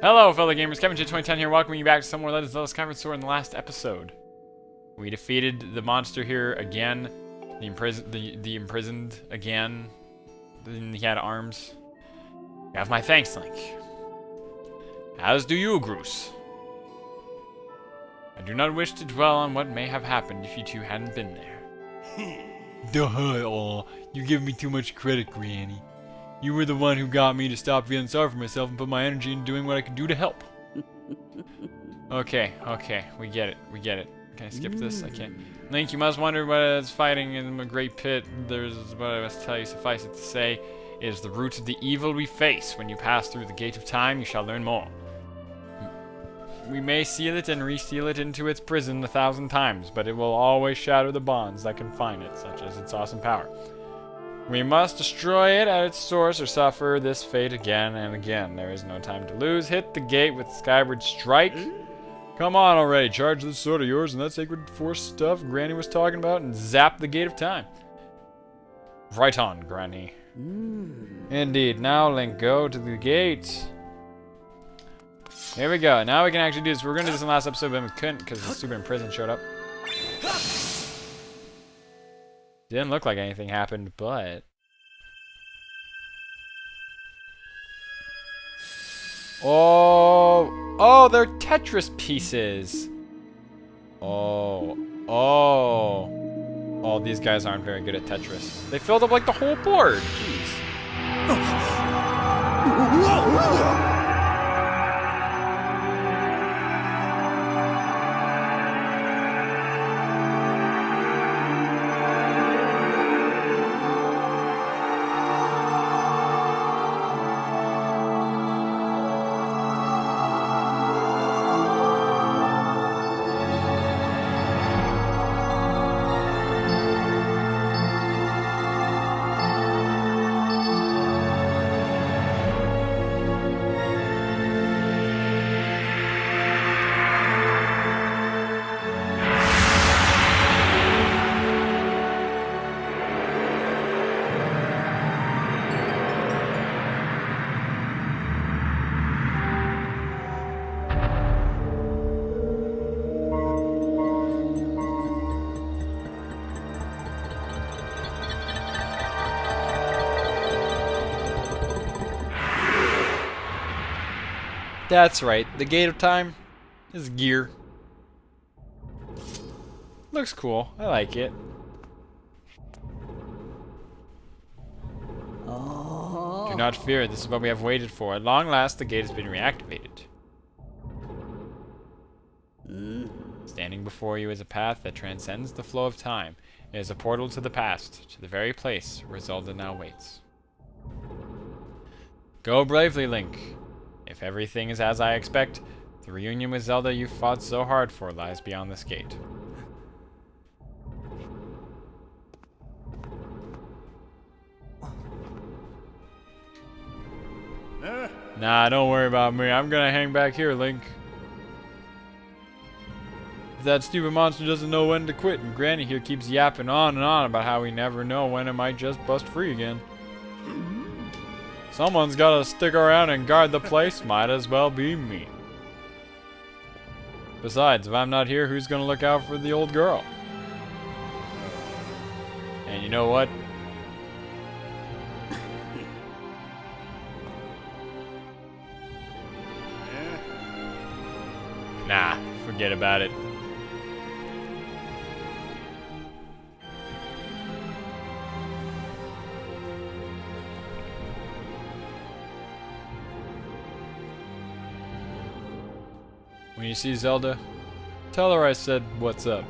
Hello, fellow gamers. Kevin J2010 here, welcoming you back to some more Legends of Zelda Skyward Sword in the last episode. We defeated the monster here again. The imprisoned again. Then he had arms. You have my thanks, Link. As do you, Groose. I do not wish to dwell on what may have happened if you two hadn't been there. Duh, you give me too much credit, Granny. You were the one who got me to stop feeling sorry for myself and put my energy into doing what I could do to help. Okay, we get it. Can I skip this? I can't. Link, you must wonder what is fighting in the great pit. There's what I must tell you, suffice it to say, is the root of the evil we face. When you pass through the gate of time, you shall learn more. We may seal it and reseal it into its prison 1,000 times, but it will always shatter the bonds that confine it, such as its awesome power. We must destroy it at its source or suffer this fate again and again. There is no time to lose. Hit the gate with Skyward Strike. Come on already. Charge this sword of yours and that sacred force stuff Granny was talking about and zap the gate of time. Right on, Granny. Indeed. Now, Link, go to the gate. Here we go. Now we can actually do this. We were going to do this in the last episode, but we couldn't because the stupid prison showed up. Didn't look like anything happened, but... Oh, they're Tetris pieces. Oh, these guys aren't very good at Tetris. They filled up like the whole board. Jeez. That's right, the Gate of Time is gear. Looks cool, I like it. Do not fear, this is what we have waited for. At long last, the gate has been reactivated. Standing before you is a path that transcends the flow of time. It is a portal to the past, to the very place where Zelda now waits. Go bravely, Link. If everything is as I expect, the reunion with Zelda you fought so hard for lies beyond this gate. Nah, don't worry about me. I'm gonna hang back here, Link. That stupid monster doesn't know when to quit, and Granny here keeps yapping on and on about how we never know when it might just bust free again. Someone's gotta stick around and guard the place. Might as well be me. Besides, if I'm not here, who's gonna look out for the old girl? And you know what? Nah, forget about it. When you see Zelda, tell her I said what's up.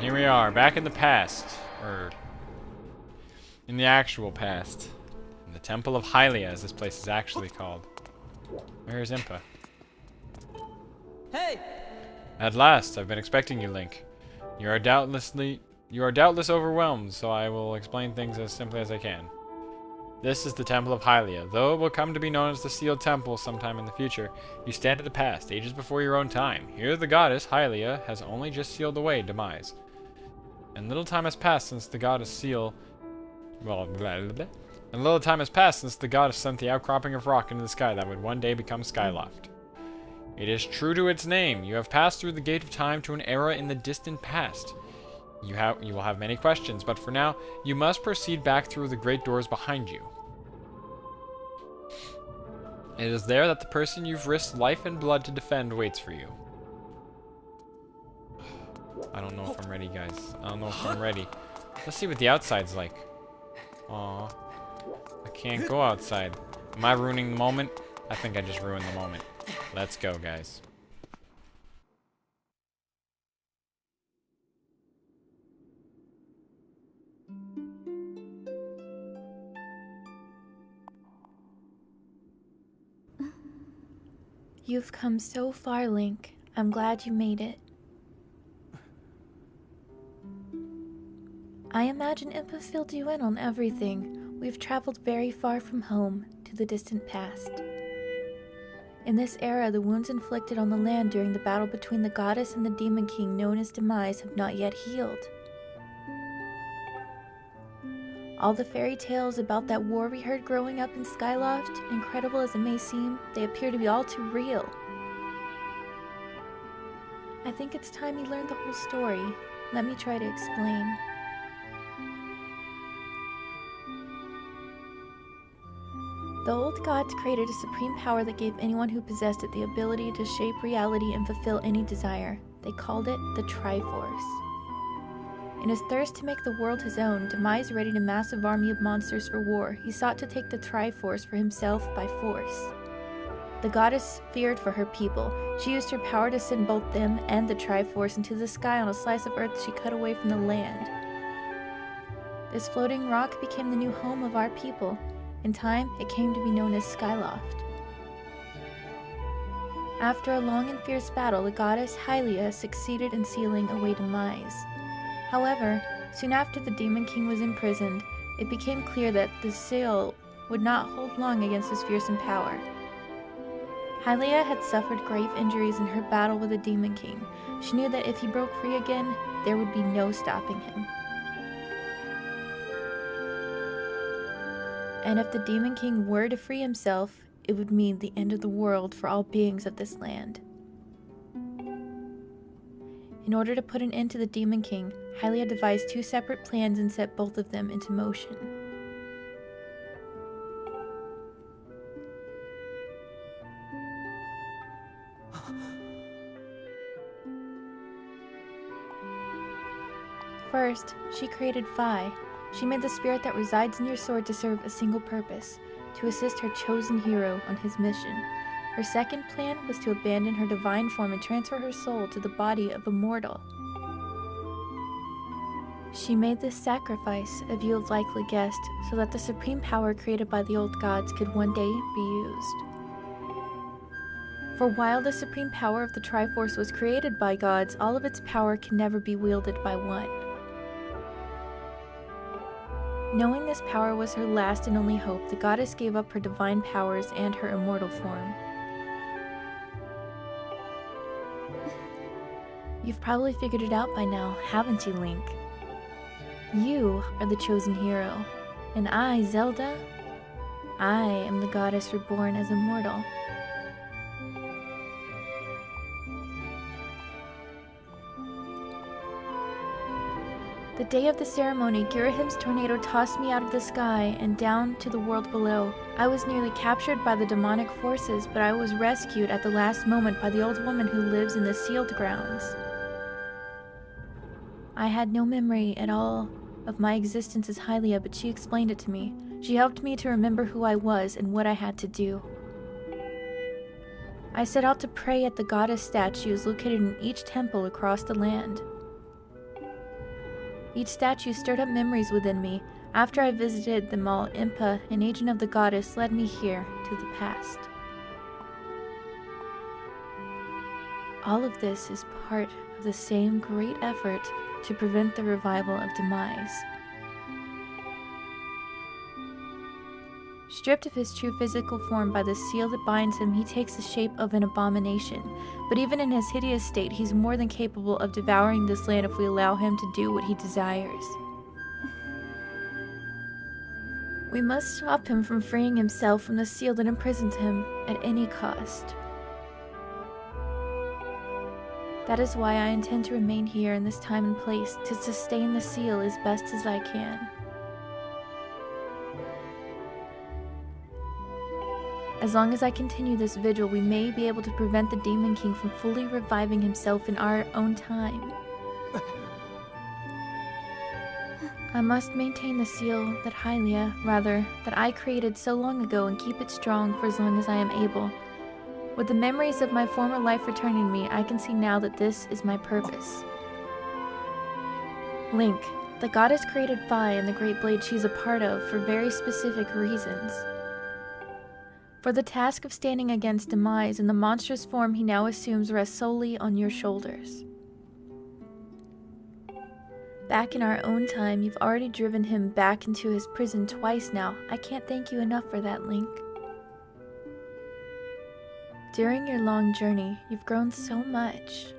Here we are, back in the past. Or in the actual past. In the Temple of Hylia, as this place is actually called. Where's Impa? Hey! At last, I've been expecting you, Link. You are doubtless overwhelmed, so I will explain things as simply as I can. This is the Temple of Hylia. Though it will come to be known as the Sealed Temple sometime in the future, you stand in the past, ages before your own time. Here the goddess, Hylia, has only just sealed away demise. And little time has passed since the goddess seal... Well, blah, blah, blah. And little time has passed since the goddess sent the outcropping of rock into the sky that would one day become Skyloft. It is true to its name. You have passed through the gate of time to an era in the distant past. You will have many questions, but for now, you must proceed back through the great doors behind you. It is there that the person you've risked life and blood to defend waits for you. I don't know if I'm ready, guys. I don't know if I'm ready. Let's see what the outside's like. Aww. I can't go outside. Am I ruining the moment? I think I just ruined the moment. Let's go, guys. You've come so far, Link. I'm glad you made it. I imagine Impa filled you in on everything. We've traveled very far from home, to the distant past. In this era, the wounds inflicted on the land during the battle between the goddess and the Demon King known as Demise have not yet healed. All the fairy tales about that war we heard growing up in Skyloft, incredible as it may seem, they appear to be all too real. I think it's time you learned the whole story. Let me try to explain. The old gods created a supreme power that gave anyone who possessed it the ability to shape reality and fulfill any desire. They called it the Triforce. In his thirst to make the world his own, Demise readied a massive army of monsters for war. He sought to take the Triforce for himself by force. The goddess feared for her people. She used her power to send both them and the Triforce into the sky on a slice of earth she cut away from the land. This floating rock became the new home of our people. In time, it came to be known as Skyloft. After a long and fierce battle, the goddess Hylia succeeded in sealing away Demise. However, soon after the Demon King was imprisoned, it became clear that the seal would not hold long against his fearsome power. Hylia had suffered grave injuries in her battle with the Demon King. She knew that if he broke free again, there would be no stopping him. And if the Demon King were to free himself, it would mean the end of the world for all beings of this land. In order to put an end to the Demon King, Hylia devised two separate plans and set both of them into motion. First, she created Phi. She made the spirit that resides in your sword to serve a single purpose, to assist her chosen hero on his mission. Her second plan was to abandon her divine form and transfer her soul to the body of a mortal. She made this sacrifice, as you have likely guessed, so that the supreme power created by the old gods could one day be used. For while the supreme power of the Triforce was created by gods, all of its power can never be wielded by one. Knowing this power was her last and only hope, the goddess gave up her divine powers and her immortal form. You've probably figured it out by now, haven't you, Link? You are the chosen hero, and I, Zelda, I am the goddess reborn as immortal. The day of the ceremony, Girahim's tornado tossed me out of the sky and down to the world below. I was nearly captured by the demonic forces, but I was rescued at the last moment by the old woman who lives in the sealed grounds. I had no memory at all of my existence as Hylia, but she explained it to me. She helped me to remember who I was and what I had to do. I set out to pray at the goddess statues located in each temple across the land. Each statue stirred up memories within me. After I visited them all, Impa, an agent of the goddess, led me here to the past. All of this is part of the same great effort to prevent the revival of demise. Stripped of his true physical form by the seal that binds him, he takes the shape of an abomination. But even in his hideous state, he's more than capable of devouring this land if we allow him to do what he desires. We must stop him from freeing himself from the seal that imprisons him at any cost. That is why I intend to remain here in this time and place, to sustain the seal as best as I can. As long as I continue this vigil, we may be able to prevent the Demon King from fully reviving himself in our own time. I must maintain the seal that that I created so long ago and keep it strong for as long as I am able. With the memories of my former life returning to me, I can see now that this is my purpose. Link, the goddess created Fi and the great blade she is a part of for very specific reasons. For the task of standing against demise and the monstrous form he now assumes rests solely on your shoulders. Back in our own time, you've already driven him back into his prison twice now. I can't thank you enough for that, Link. During your long journey, you've grown so much.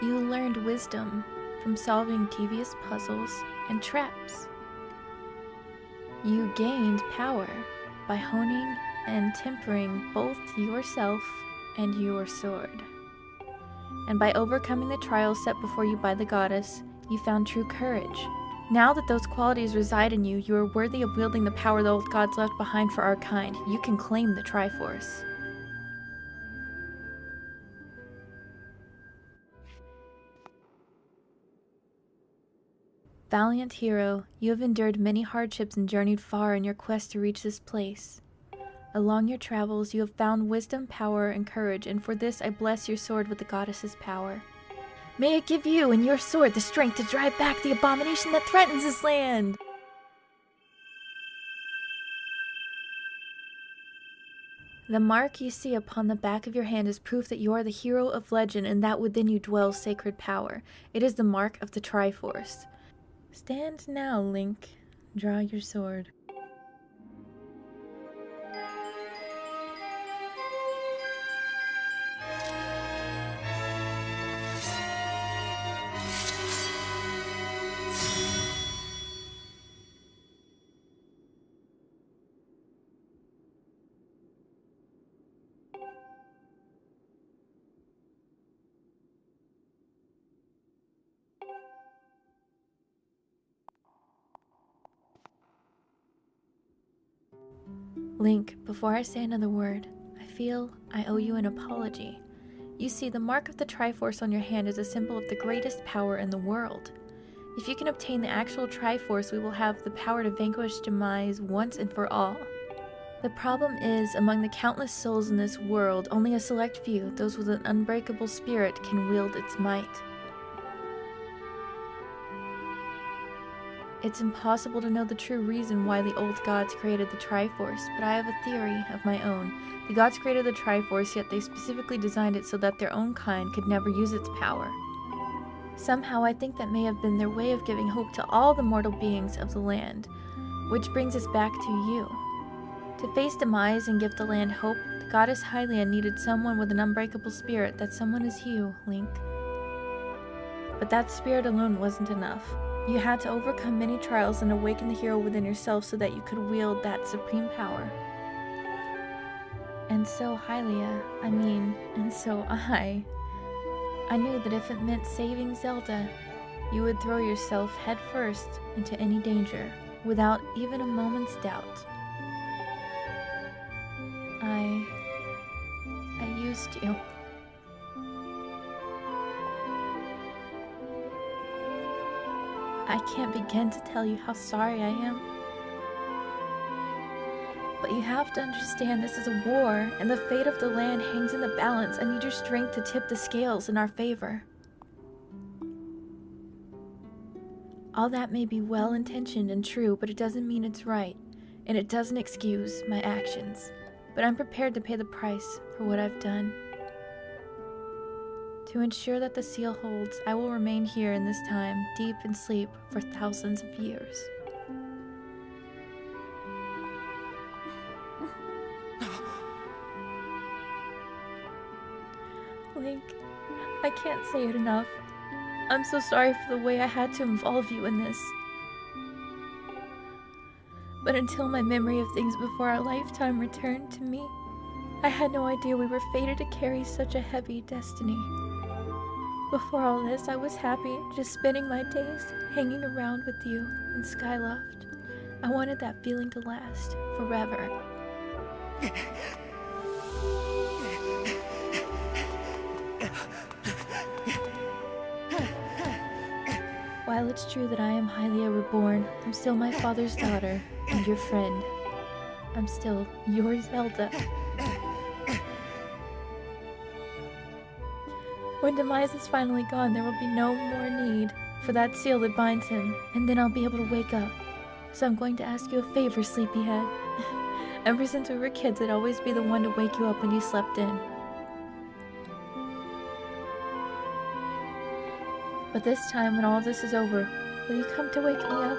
You learned wisdom from solving devious puzzles and traps. You gained power by honing and tempering both yourself and your sword. And by overcoming the trials set before you by the goddess, you found true courage. Now that those qualities reside in you, you are worthy of wielding the power the old gods left behind for our kind. You can claim the Triforce. Valiant hero, you have endured many hardships and journeyed far in your quest to reach this place. Along your travels, you have found wisdom, power, and courage, and for this I bless your sword with the goddess's power. May it give you and your sword the strength to drive back the abomination that threatens this land! The mark you see upon the back of your hand is proof that you are the hero of legend and that within you dwells sacred power. It is the mark of the Triforce. Stand now, Link. Draw your sword. Link, before I say another word, I feel I owe you an apology. You see, the mark of the Triforce on your hand is a symbol of the greatest power in the world. If you can obtain the actual Triforce, we will have the power to vanquish demise once and for all. The problem is, among the countless souls in this world, only a select few, those with an unbreakable spirit, can wield its might. It's impossible to know the true reason why the old gods created the Triforce, but I have a theory of my own. The gods created the Triforce, yet they specifically designed it so that their own kind could never use its power. Somehow I think that may have been their way of giving hope to all the mortal beings of the land, which brings us back to you. To face demise and give the land hope, the goddess Hylia needed someone with an unbreakable spirit. That someone is you, Link. But that spirit alone wasn't enough. You had to overcome many trials and awaken the hero within yourself so that you could wield that supreme power. And so and so I knew that if it meant saving Zelda, you would throw yourself headfirst into any danger, without even a moment's doubt. I used you. I can't begin to tell you how sorry I am. But you have to understand this is a war, and the fate of the land hangs in the balance. I need your strength to tip the scales in our favor. All that may be well-intentioned and true, but it doesn't mean it's right, and it doesn't excuse my actions. But I'm prepared to pay the price for what I've done. To ensure that the seal holds, I will remain here in this time, deep in sleep for thousands of years. Link, I can't say it enough. I'm so sorry for the way I had to involve you in this. But until my memory of things before our lifetime returned to me, I had no idea we were fated to carry such a heavy destiny. Before all this, I was happy just spending my days hanging around with you in Skyloft. I wanted that feeling to last forever. While it's true that I am Hylia reborn, I'm still my father's daughter and your friend. I'm still your Zelda. When Demise is finally gone, there will be no more need for that seal that binds him, and then I'll be able to wake up. So I'm going to ask you a favor, sleepyhead. Ever since we were kids, I'd always be the one to wake you up when you slept in. But this time, when all this is over, will you come to wake me up?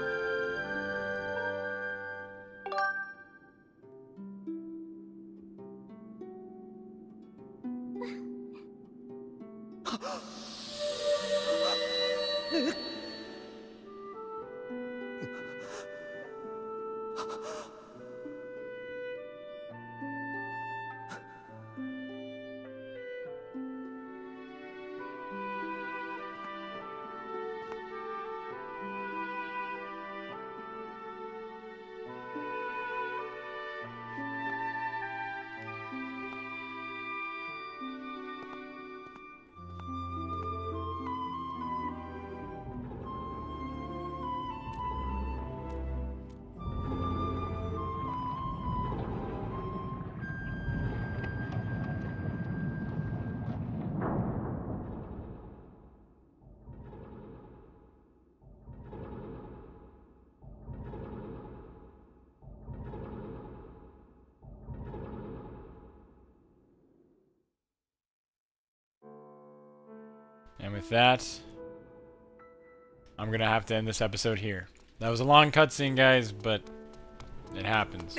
And with that, I'm gonna have to end this episode here. That was a long cutscene, guys, but it happens.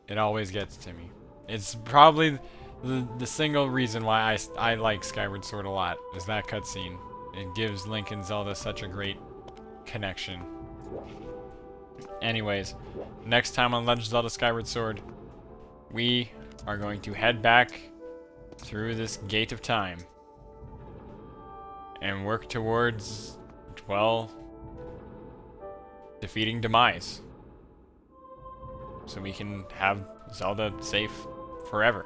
It always gets to me. It's probably the single reason why I like Skyward Sword a lot, is that cutscene. It gives Link and Zelda such a great connection. Anyways, next time on Legend of Zelda Skyward Sword, we are going to head back through this gate of time and work towards, well, defeating Demise, so we can have Zelda safe forever.